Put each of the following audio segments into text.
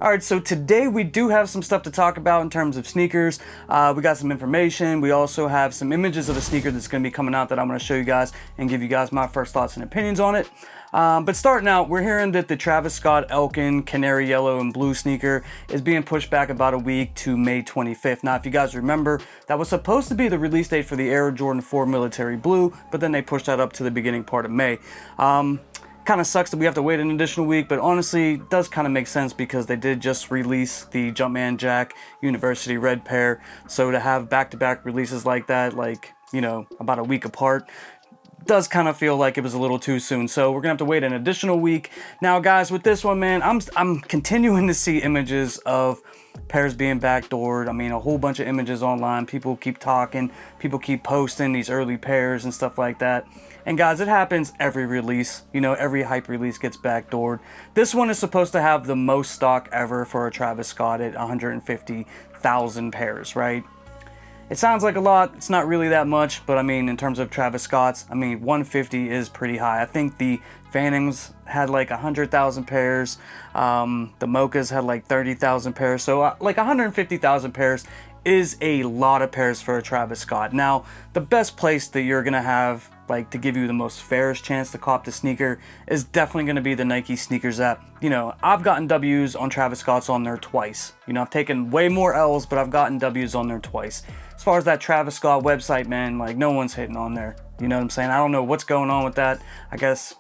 Alright, so today we do have some stuff to talk about in terms of sneakers. We got some information. We also have some images of a sneaker that's going to be coming out that I'm going to show you guys and give you guys my first thoughts and opinions on it. But starting out, we're hearing that the Travis Scott Elkin Canary Yellow and Blue sneaker is being pushed back about a week to May 25th. Now, if you guys remember, that was supposed to be the release date for the Air Jordan 4 Military Blue, but then they pushed that up to the beginning part of May. Kind of sucks that we have to wait an additional week, but honestly it does kind of make sense because they did just release the Jumpman Jack University Red pair. So to have back-to-back releases like that, like, you know, about a week apart, does kind of feel like it was a little too soon. So we're gonna have to wait an additional week. Now guys, with this one, man, I'm continuing to see images of pairs being backdoored. I mean, a whole bunch of images online. People keep talking, people keep posting these early pairs and stuff like that. And guys, it happens every release. You know, every hype release gets backdoored. This one is supposed to have the most stock ever for a Travis Scott at 150,000 pairs, right? It sounds like a lot. It's not really that much, but I mean, in terms of Travis Scott's, I mean, 150 is pretty high. I think the Phantoms had like 100,000 pairs. The Mochas had like 30,000 pairs. So like 150,000 pairs is a lot of pairs for a Travis Scott. Now, the best place that you're gonna have like to give you the most fairest chance to cop the sneaker is definitely going to be the Nike sneakers app. You know, I've gotten W's on Travis Scott's on there twice. You know, I've taken way more L's, but I've gotten W's on there twice. As far as that Travis Scott website, man, like no one's hitting on there. You know what I'm saying? I don't know what's going on with that. I guess,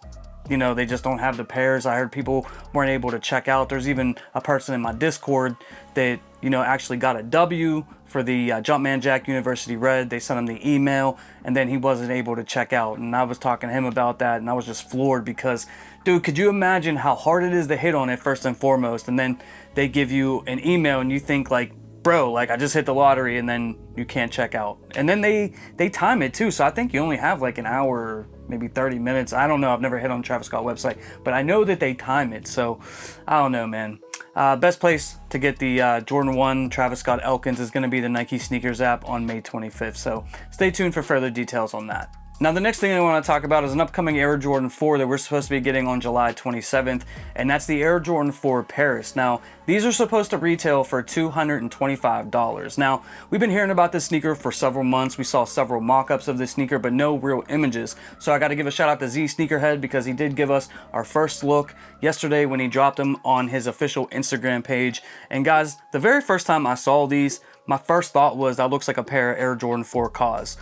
you know, they just don't have the pairs. I heard people weren't able to check out. There's even a person in my Discord that, you know, actually got a W for the Jumpman Jack University Red. They sent him the email and then he wasn't able to check out. And I was talking to him about that and I was just floored because, dude, could you imagine how hard it is to hit on it first and foremost? And then they give you an email and you think like, bro, like I just hit the lottery, and then you can't check out. And then they time it too. So I think you only have like an hour, maybe 30 minutes. I don't know. I've never hit on the Travis Scott website, but I know that they time it. So I don't know, man. Best place to get the Jordan 1 Travis Scott Elkins is going to be the Nike Sneakers app on May 25th. So stay tuned for further details on that. Now, the next thing I want to talk about is an upcoming Air Jordan 4 that we're supposed to be getting on July 27th, and that's the Air Jordan 4 Paris. Now, these are supposed to retail for $225. Now, we've been hearing about this sneaker for several months. We saw several mock-ups of this sneaker, but no real images. So I got to give a shout out to Z Sneakerhead because he did give us our first look yesterday when he dropped them on his official Instagram page. And guys, the very first time I saw these, my first thought was that looks like a pair of Air Jordan 4 Cause.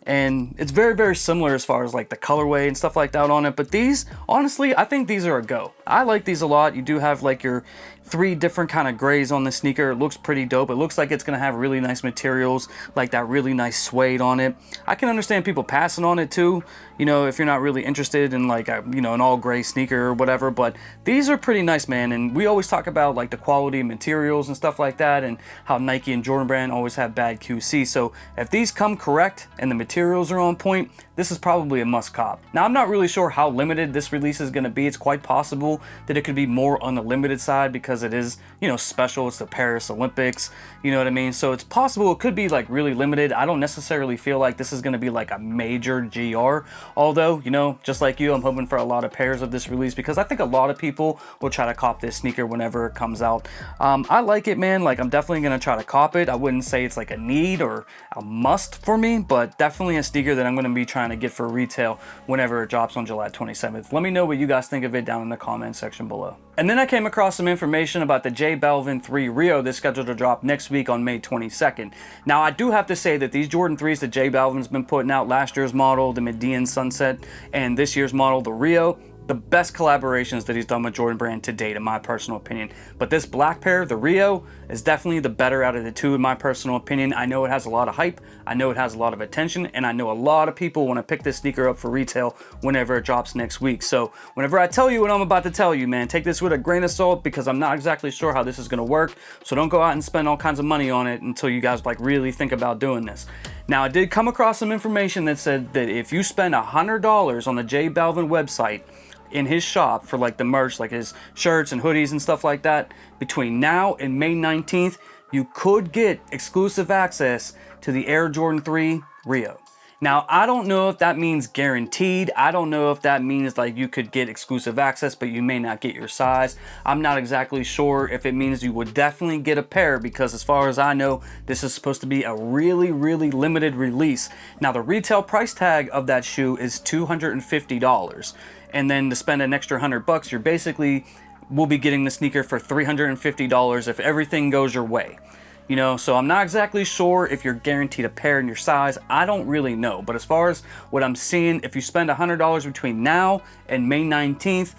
And it's very, very similar as far as like the colorway and stuff like that on it. But these, honestly, I think these are a go. I like these a lot. You do have like your 3 different kind of grays on the sneaker. It looks pretty dope. It looks like it's going to have really nice materials, like that really nice suede on it. I can understand people passing on it too, you know, if you're not really interested in like a, you know, an all gray sneaker or whatever. But these are pretty nice, man. And we always talk about like the quality of materials and stuff like that, and how Nike and Jordan Brand always have bad QC. So if these come correct and the materials are on point, this is probably a must cop. Now, I'm not really sure how limited this release is going to be. It's quite possible that it could be more on the limited side because it is, you know, special. It's the Paris Olympics, you know what I mean? So it's possible it could be like really limited. I don't necessarily feel like this is going to be like a major GR. Although, you know, just like you, I'm hoping for a lot of pairs of this release because I think a lot of people will try to cop this sneaker whenever it comes out. I like it, man. Like, I'm definitely going to try to cop it. I wouldn't say it's like a need or a must for me, but definitely a sneaker that I'm going to be trying to get for retail whenever it drops on July 27th. Let me know what you guys think of it down in the comment section below. And then I came across some information about the J Balvin 3 Rio that's scheduled to drop next week on May 22nd. Now, I do have to say that these Jordan 3s that J Balvin's been putting out, last year's model, the Median Sunset, and this year's model, the Rio, the best collaborations that he's done with Jordan Brand to date, in my personal opinion. But this black pair, the Rio, is definitely the better out of the two, in my personal opinion. I know it has a lot of hype, I know it has a lot of attention, and I know a lot of people want to pick this sneaker up for retail whenever it drops next week. So whenever I tell you what I'm about to tell you, man, take this with a grain of salt because I'm not exactly sure how this is going to work. So don't go out and spend all kinds of money on it until you guys like really think about doing this. Now, I did come across some information that said that if you spend $100 on the J Balvin website in his shop for like the merch, like his shirts and hoodies and stuff like that, between now and May 19th, you could get exclusive access to the Air Jordan 3 Rio. Now, I don't know if that means guaranteed. I don't know if that means like you could get exclusive access, but you may not get your size. I'm not exactly sure if it means you would definitely get a pair, because as far as I know, this is supposed to be a really limited release. Now, the retail price tag of that shoe is $250. And then to spend an extra $100, you're basically will be getting the sneaker for $350 if everything goes your way. You know, so I'm not exactly sure if you're guaranteed a pair in your size. I don't really know. But as far as what I'm seeing, if you spend $100 between now and May 19th,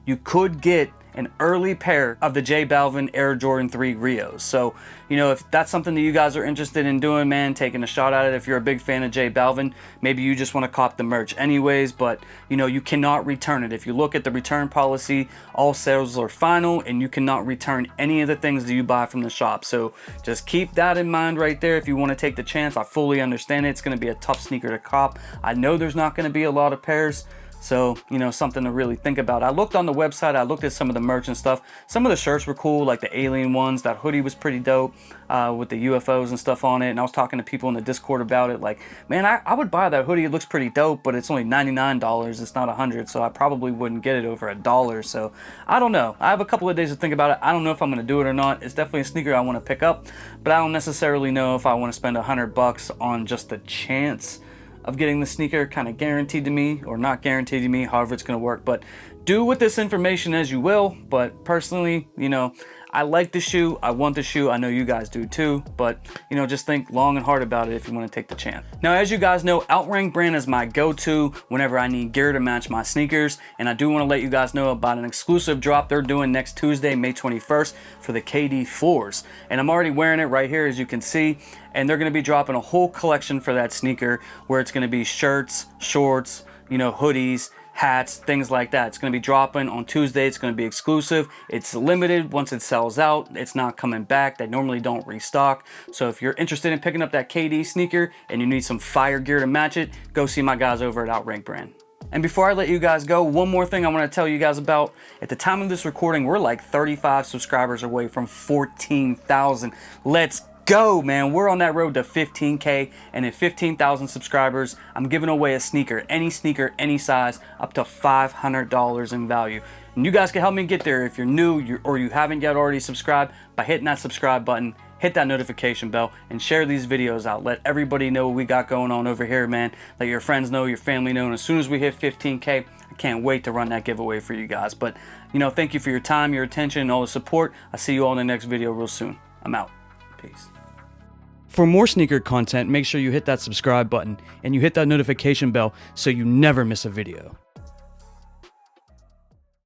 you could get an early pair of the J Balvin Air Jordan 3 Rios. So, you know, if that's something that you guys are interested in doing, man, taking a shot at it, if you're a big fan of J Balvin, maybe you just want to cop the merch anyways, but, you know, you cannot return it. If you look at the return policy, all sales are final, and you cannot return any of the things that you buy from the shop. So just keep that in mind right there if you want to take the chance. I fully understand it. It's going to be a tough sneaker to cop. I know there's not going to be a lot of pairs. So, you know, something to really think about. I looked on the website, I looked at some of the merch and stuff. Some of the shirts were cool, like the alien ones. That hoodie was pretty dope with the UFOs and stuff on it. And I was talking to people in the Discord about it. Like, man, I would buy that hoodie. It looks pretty dope, but it's only $99. It's not $100, so I probably wouldn't get it over $1. So, I don't know. I have a couple of days to think about it. I don't know if I'm going to do it or not. It's definitely a sneaker I want to pick up, but I don't necessarily know if I want to spend $100 on just the chance of getting the sneaker kind of guaranteed to me or not guaranteed to me, however it's going to work. But do with this information as you will. But personally, you know, I like the shoe. I want the shoe. I know you guys do too. But, you know, just think long and hard about it if you want to take the chance. Now, as you guys know, Outrank brand is my go-to whenever I need gear to match my sneakers. And I do want to let you guys know about an exclusive drop they're doing next Tuesday, May 21st for the KD 4s. And I'm already wearing it right here, as you can see. And they're going to be dropping a whole collection for that sneaker where it's going to be shirts, shorts, you know, hoodies, hats, things like that. It's going to be dropping on Tuesday. It's going to be exclusive. It's limited. Once it sells out, it's not coming back. They normally don't restock. So if you're interested in picking up that KD sneaker and you need some fire gear to match it, go see my guys over at Outrank brand. And before I let you guys go, one more thing I want to tell you guys about. At the time of this recording, we're like 35 subscribers away from 14,000. Let's go, man. We're on that road to 15K, and at 15,000 subscribers, I'm giving away a sneaker, any size, up to $500 in value. And you guys can help me get there if you're new or you haven't yet already subscribed by hitting that subscribe button, hit that notification bell, and share these videos out. Let everybody know what we got going on over here, man. Let your friends know, your family know, and as soon as we hit 15K, I can't wait to run that giveaway for you guys. But, you know, thank you for your time, your attention, and all the support. I'll see you all in the next video real soon. I'm out. Peace. For more sneaker content, make sure you hit that subscribe button and you hit that notification bell so you never miss a video.